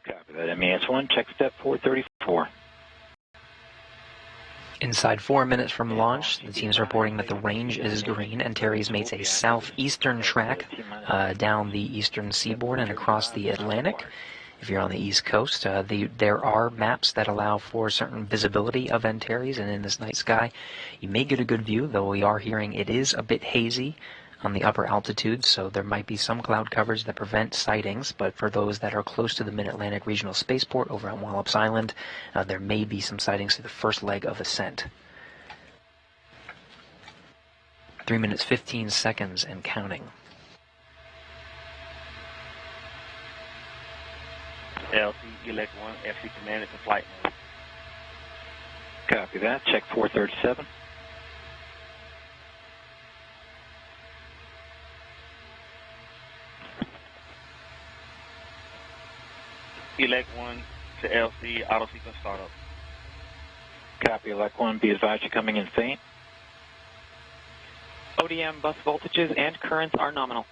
Copy that. MES-1, check step 434. Inside 4 minutes from launch, the team's reporting that the range is green. Antares makes a southeastern track down the eastern seaboard and across the Atlantic. If you're on the East Coast, there are maps that allow for certain visibility of Antares, and in this night sky, you may get a good view, though we are hearing it is a bit hazy on the upper altitudes, so there might be some cloud coverage that prevent sightings, but for those that are close to the Mid-Atlantic Regional Spaceport over on Wallops Island, there may be some sightings through the first leg of ascent. 3 minutes, 15 seconds and counting. LC Elect 1, FC Command is in flight mode. Copy that. Check 437. Elect 1 to LC, auto sequence startup. Copy, Elect 1. Be advised you're coming in faint. ODM bus voltages and currents are nominal.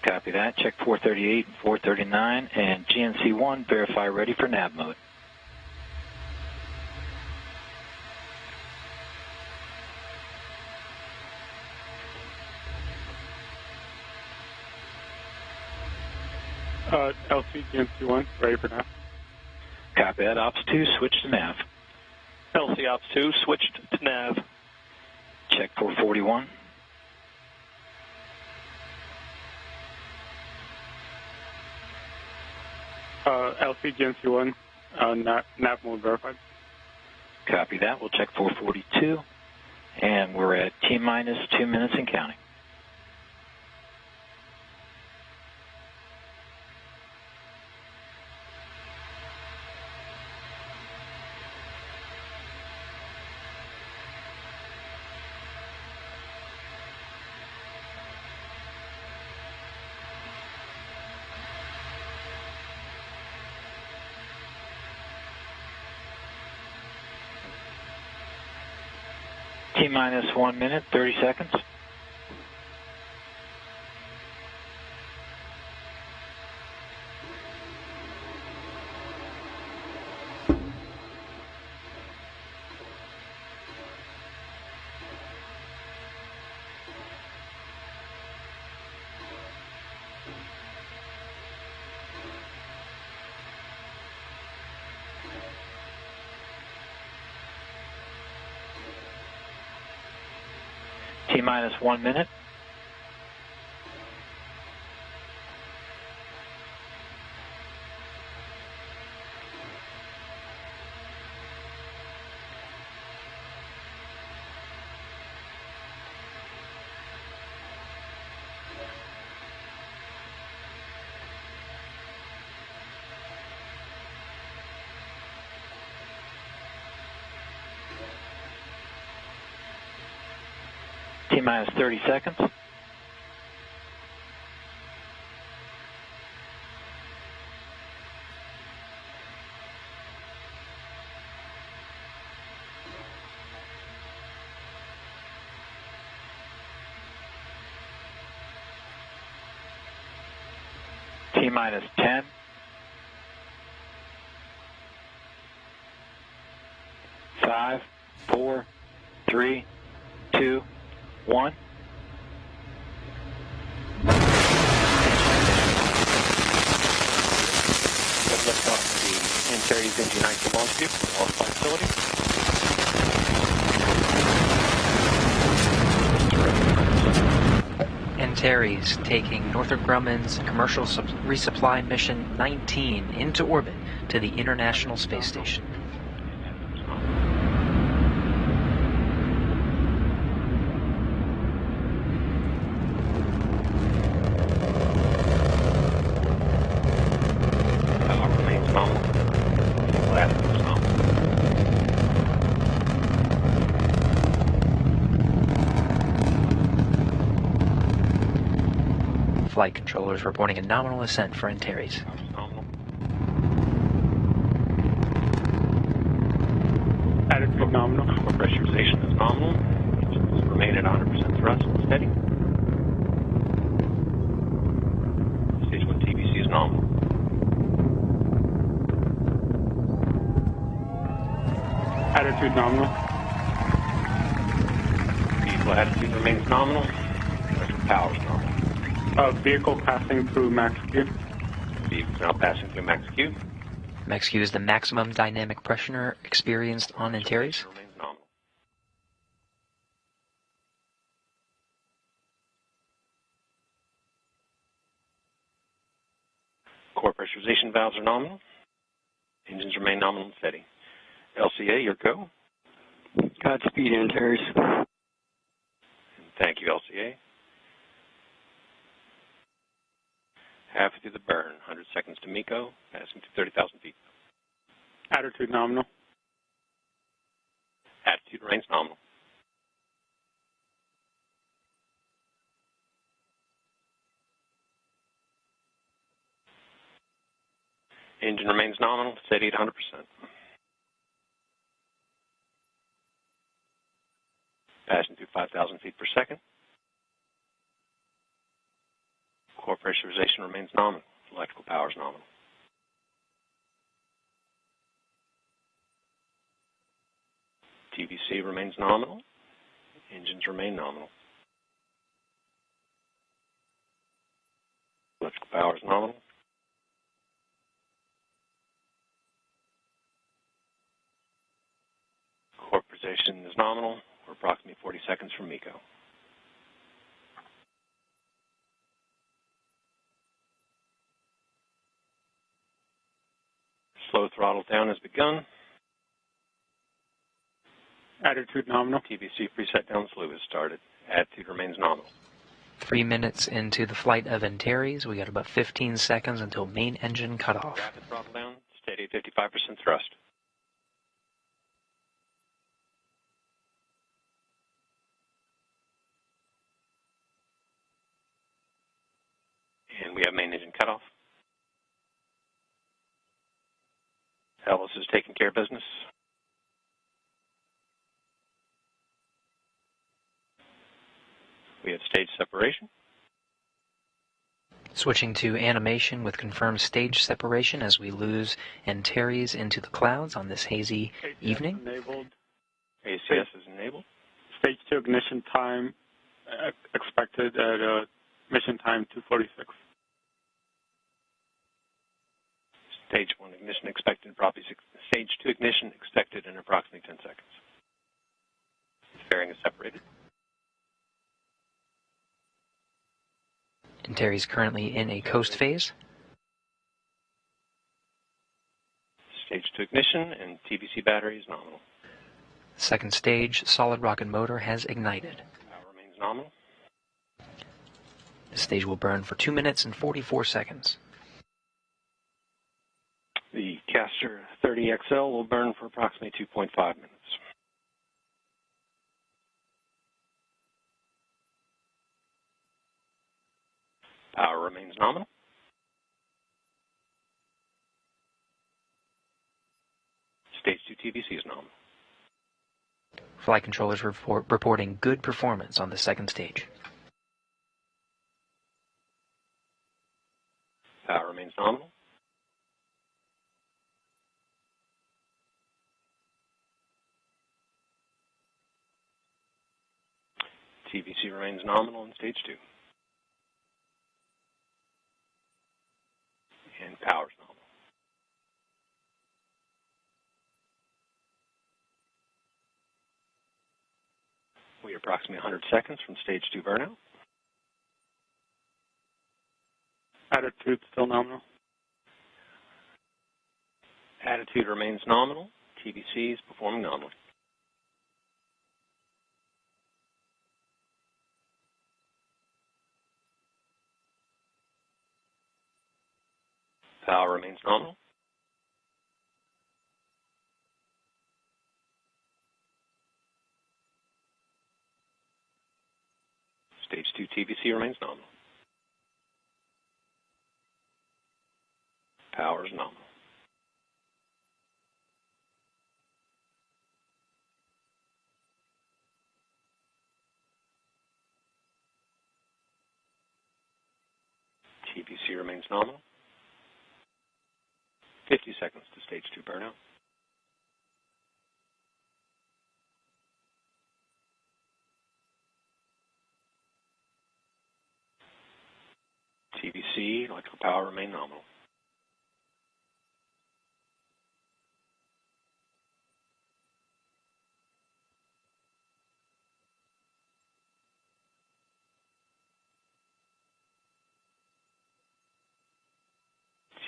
Copy that. Check 438 and 439. And GNC-1, verify ready for nav mode. LC GNC-1, ready for nav. Copy that. Ops 2, switch to nav. LC Ops 2, switched to nav. Check 441. LC GNC-1, nav mode verified. Copy that. We'll check 442. And we're at T-minus 2 minutes and counting. T-minus 1 minute, 30 seconds. T-minus 1 minute. T-minus 30 seconds. T-minus 10. 5, 4, 3, 2, 1. Lift off the Antares NG-19 launch vehicle off flight facility. Antares taking Northrop Grumman's commercial resupply mission 19 into orbit to the International Space Station. Flight controllers reporting a nominal ascent for Antares. Attitude nominal. Pressurization is nominal. Remain at 100% thrust and steady. Stage 1 TBC is nominal. Attitude nominal. Vehicle attitude remains nominal. Electrical power is nominal. Vehicle passing through max Q. Vehicle now passing through max Q. Max Q is the maximum dynamic pressure experienced on Antares. Remains nominal. Core pressurization valves are nominal. Engines remain nominal and steady. LCA, your go. Godspeed, Antares. Thank you, LCA. Halfway through the burn, 100 seconds to MECO, passing to 30,000 feet. Attitude nominal. Attitude remains nominal. Engine remains nominal, steady at 100%. Passing through 5,000 feet per second. Core pressurization remains nominal. Electrical power is nominal. TVC remains nominal. Engines remain nominal. Electrical power is nominal. Core position is nominal. We're approximately 40 seconds from MECO. Slow throttle down has begun. Attitude nominal. TVC preset down slow has started. Attitude remains nominal. 3 minutes into the flight of Antares, we got about 15 seconds until main engine cutoff. Rapid throttle down, steady at 55% thrust. And we have main engine cutoff. Elvis is taking care of business. We have stage separation. Switching to animation with confirmed stage separation as we lose Antares into the clouds on this hazy evening. Enabled. ACS is enabled. Stage 2 ignition time expected at mission time 2:46. Stage 1 ignition expected in stage 2 ignition expected in approximately 10 seconds. Fairing is separated. Antares currently in a coast phase. Stage 2 ignition and TVC battery is nominal. Second stage solid rocket motor has ignited. Power remains nominal. This stage will burn for 2 minutes and 44 seconds. The Castor 30XL will burn for approximately 2.5 minutes. Power remains nominal. Stage 2 TVC is nominal. Flight controllers reporting good performance on the second stage. Power remains nominal. TVC remains nominal in stage 2. And power is nominal. We are approximately 100 seconds from stage 2 burnout. Attitude still nominal. Attitude remains nominal. TVC is performing nominally. Power remains nominal. Stage 2 TVC remains nominal. Power is nominal. TVC remains nominal. 50 seconds to stage 2 burnout. CVC, electrical power remain nominal.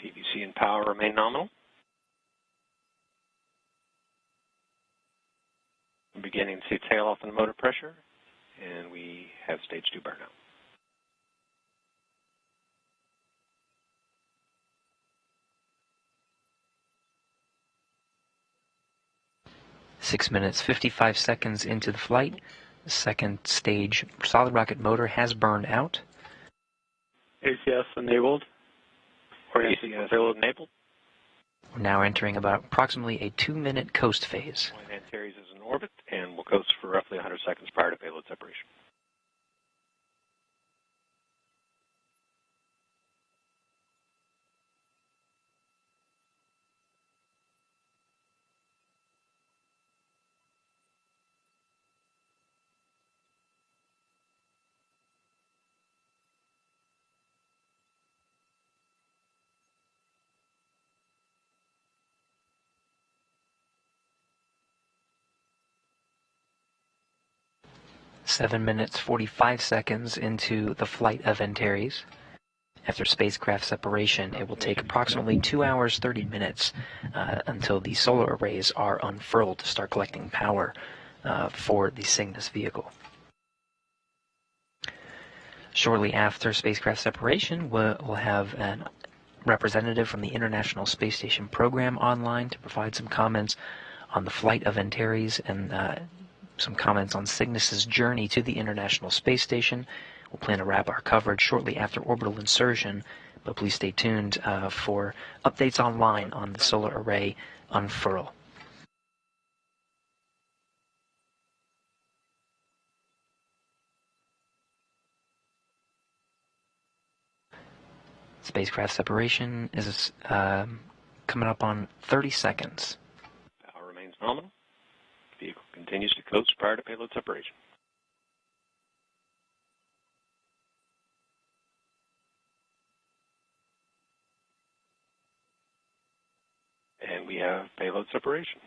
CVC and power remain nominal. We're beginning to see tail off in motor pressure, and we have stage 2 burnout. Six minutes, 55 seconds into the flight. The second stage solid rocket motor has burned out. ACS enabled. ACS enabled. We're now entering about approximately a 2-minute coast phase. Antares is in orbit and will coast for roughly 100 seconds prior to payload separation. Seven minutes, 45 seconds into the flight of Antares. After spacecraft separation, it will take approximately 2 hours, 30 minutes until the solar arrays are unfurled to start collecting power for the Cygnus vehicle. Shortly after spacecraft separation, we'll have a representative from the International Space Station program online to provide some comments on the flight of Antares and some comments on Cygnus's journey to the International Space Station. We'll plan to wrap our coverage shortly after orbital insertion, but please stay tuned for updates online on the solar array unfurl. Spacecraft separation is coming up on 30 seconds. Power remains nominal. Vehicle continues to coast prior to payload separation. And we have payload separation.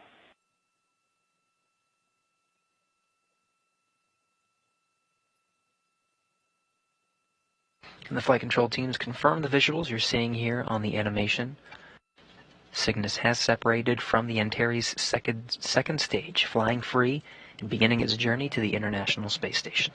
And the flight control teams confirm the visuals you're seeing here on the animation. Cygnus has separated from the Antares second stage, flying free and beginning its journey to the International Space Station.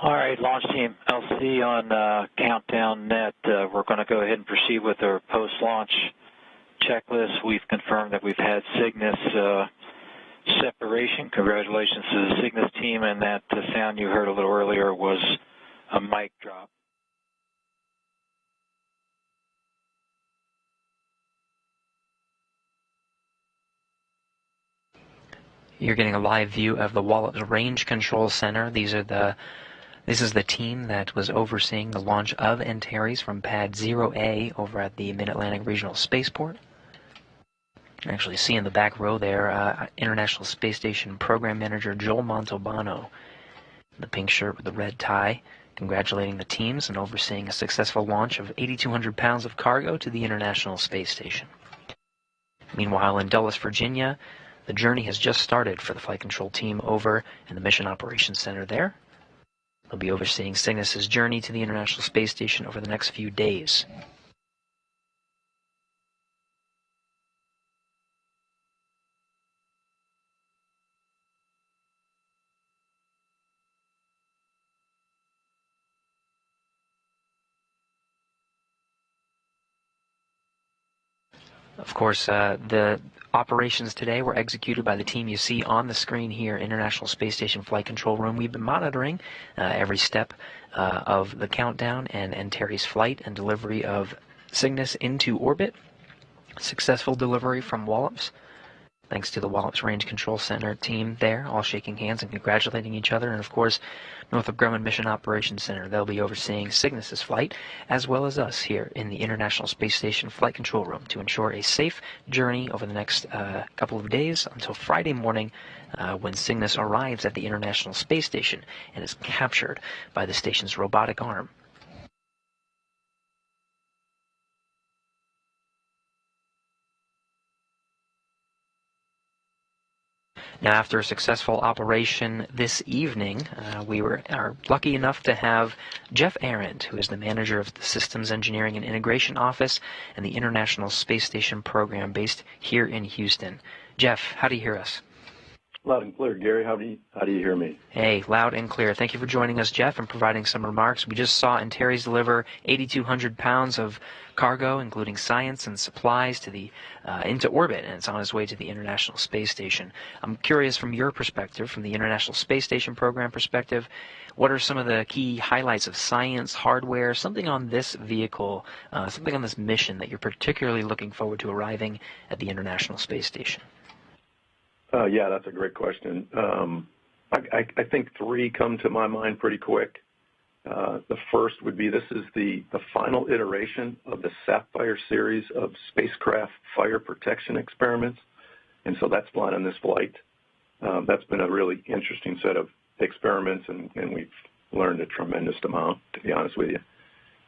All right, launch team, LC on Countdown Net. We're going to go ahead and proceed with our post-launch checklist. We've confirmed that we've had Cygnus separation. Congratulations to the Cygnus team, and that sound you heard a little earlier was a mic drop. You're getting a live view of the Wallops Range Control Center. This is the team that was overseeing the launch of Antares from Pad 0A over at the Mid-Atlantic Regional Spaceport. You actually see in the back row there International Space Station Program Manager Joel Montalbano, the pink shirt with the red tie, congratulating the teams and overseeing a successful launch of 8,200 pounds of cargo to the International Space Station. Meanwhile, in Dulles, Virginia, the journey has just started for the flight control team over in the Mission Operations Center there. They'll be overseeing Cygnus's journey to the International Space Station over the next few days. Of course, the operations today were executed by the team you see on the screen here, International Space Station Flight Control Room. We've been monitoring every step of the countdown and Antares flight and delivery of Cygnus into orbit. Successful delivery from Wallops. Thanks to the Wallops Range Control Center team there, all shaking hands and congratulating each other. And, of course, Northrop Grumman Mission Operations Center. They'll be overseeing Cygnus' flight, as well as us here in the International Space Station Flight Control Room to ensure a safe journey over the next couple of days until Friday morning when Cygnus arrives at the International Space Station and is captured by the station's robotic arm. Now, after a successful operation this evening, we are lucky enough to have Jeff Arendt, who is the manager of the Systems Engineering and Integration Office and the International Space Station program based here in Houston. Jeff, how do you hear us? Loud and clear. Gary, how do you hear me? Hey, loud and clear. Thank you for joining us, Jeff, and providing some remarks. We just saw Antares deliver 8,200 pounds of cargo, including science and supplies, to the into orbit, and it's on its way to the International Space Station. I'm curious, from your perspective, from the International Space Station program perspective, what are some of the key highlights of science, hardware, something on this vehicle, something on this mission that you're particularly looking forward to arriving at the International Space Station? Yeah, that's a great question. I think three come to my mind pretty quick. The first would be this is the final iteration of the Sapphire series of spacecraft fire protection experiments, and so that's flying on this flight. That's been a really interesting set of experiments, and we've learned a tremendous amount, to be honest with you.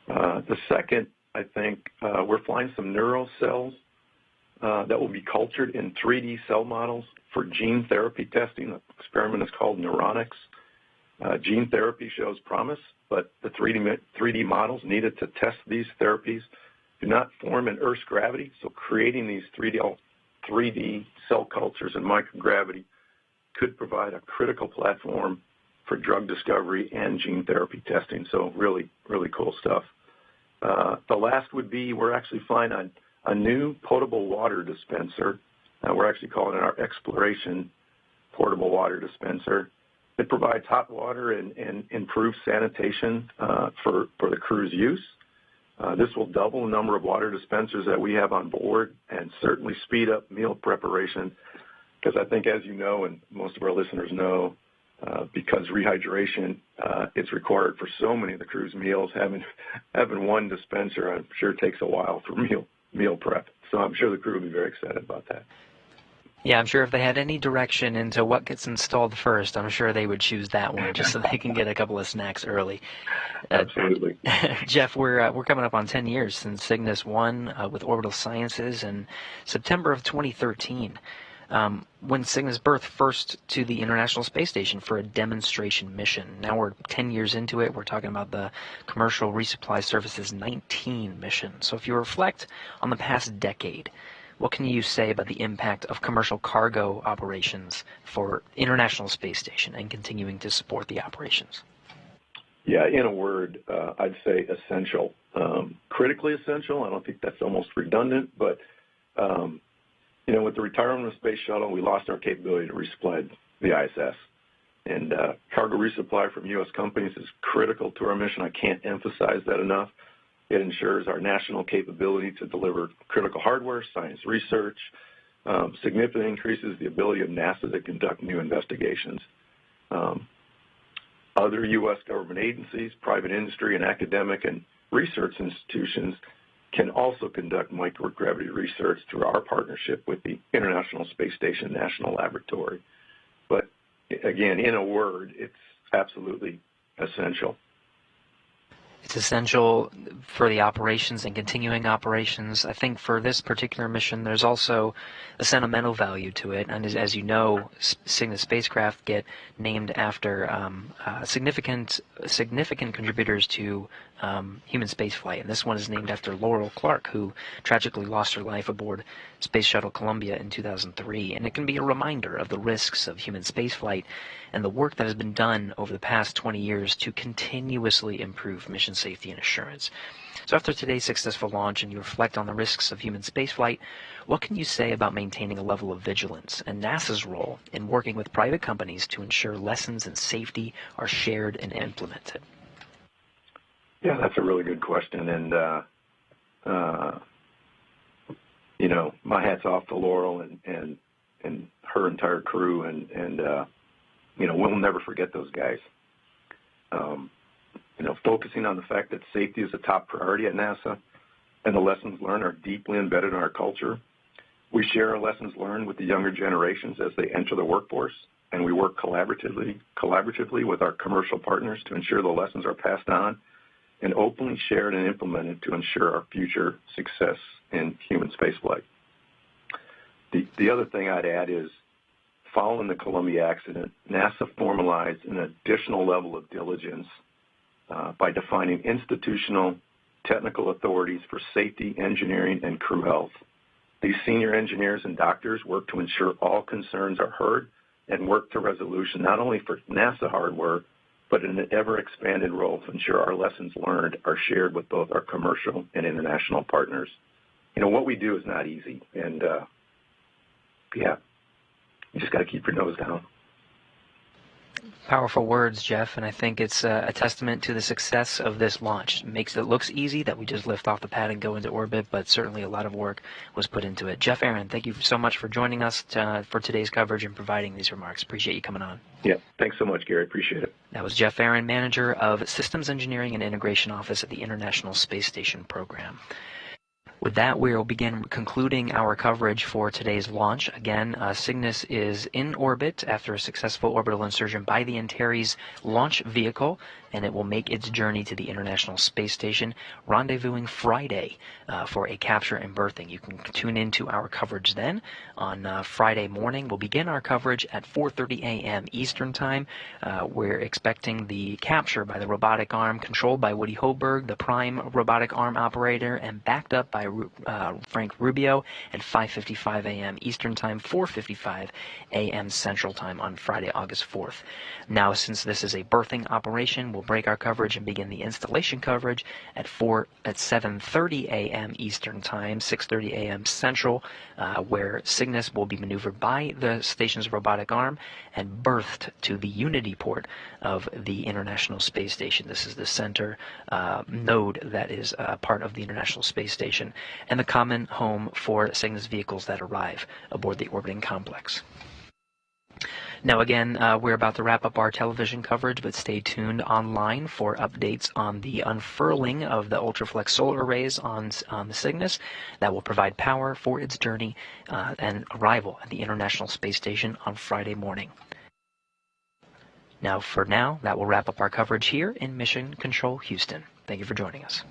The second, I think, we're flying some neural cells that will be cultured in 3D cell models for gene therapy testing. The experiment is called Neuronics. Gene therapy shows promise, but the 3D models needed to test these therapies do not form in Earth's gravity, so creating these 3D cell cultures in microgravity could provide a critical platform for drug discovery and gene therapy testing, so really, really cool stuff. The last would be we're actually flying a new potable water dispenser. We're actually calling it our Exploration Portable Water Dispenser. It provides hot water and improves sanitation for the crew's use. This will double the number of water dispensers that we have on board and certainly speed up meal preparation, because I think, as you know, and most of our listeners know, because rehydration is required for so many of the crew's meals, having one dispenser, I'm sure, takes a while for meal prep. So I'm sure the crew will be very excited about that. Yeah, I'm sure if they had any direction into what gets installed first, I'm sure they would choose that one just so they can get a couple of snacks early. Absolutely. Jeff, we're coming up on 10 years since Cygnus won with Orbital Sciences in September of 2013. When Cygnus berthed first to the International Space Station for a demonstration mission. Now we're 10 years into it. We're talking about the Commercial Resupply Service's 19 mission. So if you reflect on the past decade, what can you say about the impact of commercial cargo operations for International Space Station and continuing to support the operations? Yeah, in a word, I'd say essential. Critically essential. I don't think that's almost redundant, but with the retirement of the Space Shuttle, we lost our capability to resupply the ISS. And cargo resupply from U.S. companies is critical to our mission. I can't emphasize that enough. It ensures our national capability to deliver critical hardware, science research, significantly increases the ability of NASA to conduct new investigations. Other U.S. government agencies, private industry, and academic and research institutions can also conduct microgravity research through our partnership with the International Space Station National Laboratory. But again, in a word, it's absolutely essential. It's essential for the operations and continuing operations. I think for this particular mission, there's also a sentimental value to it. And as you know, Cygnus spacecraft get named after significant contributors to human spaceflight. And this one is named after Laurel Clark, who tragically lost her life aboard Space Shuttle Columbia in 2003. And it can be a reminder of the risks of human spaceflight and the work that has been done over the past 20 years to continuously improve mission safety and assurance. So after today's successful launch and you reflect on the risks of human spaceflight, what can you say about maintaining a level of vigilance and NASA's role in working with private companies to ensure lessons in safety are shared and implemented? Yeah, that's a really good question. And, my hat's off to Laurel and her entire crew, and we'll never forget those guys. Focusing on the fact that safety is a top priority at NASA and the lessons learned are deeply embedded in our culture. We share our lessons learned with the younger generations as they enter the workforce, and we work collaboratively with our commercial partners to ensure the lessons are passed on and openly shared and implemented to ensure our future success in human spaceflight. The other thing I'd add is, following the Columbia accident, NASA formalized an additional level of diligence by defining institutional technical authorities for safety, engineering, and crew health. These senior engineers and doctors work to ensure all concerns are heard and work to resolution not only for NASA hardware, but in an ever-expanded role to ensure our lessons learned are shared with both our commercial and international partners. What we do is not easy, and you just got to keep your nose down. Powerful words, Jeff, and I think it's a testament to the success of this launch. It makes it looks easy that we just lift off the pad and go into orbit, but certainly a lot of work was put into it. Jeff Aaron, thank you so much for joining us for today's coverage and providing these remarks. Appreciate you coming on. Yeah, thanks so much, Gary. Appreciate it. That was Jeff Aaron, Manager of Systems Engineering and Integration Office at the International Space Station Program. With that, we will begin concluding our coverage for today's launch. Again, Cygnus is in orbit after a successful orbital insertion by the Antares launch vehicle, and it will make its journey to the International Space Station, rendezvousing Friday for a capture and berthing. You can tune into our coverage then. On Friday morning, we'll begin our coverage at 4:30 a.m. Eastern Time. We're expecting the capture by the robotic arm controlled by Woody Hoberg, the prime robotic arm operator, and backed up by Frank Rubio at 5:55 a.m. Eastern Time, 4:55 a.m. Central Time on Friday, August 4th. Now, since this is a berthing operation, we'll break our coverage and begin the installation coverage at 7:30 a.m. Eastern Time, 6:30 a.m. Central, where Cygnus will be maneuvered by the station's robotic arm and berthed to the Unity port of the International Space Station. This is the center node that is part of the International Space Station and the common home for Cygnus vehicles that arrive aboard the orbiting complex. Now again, we're about to wrap up our television coverage, but stay tuned online for updates on the unfurling of the Ultraflex solar arrays on the Cygnus that will provide power for its journey and arrival at the International Space Station on Friday morning. Now, that will wrap up our coverage here in Mission Control Houston. Thank you for joining us.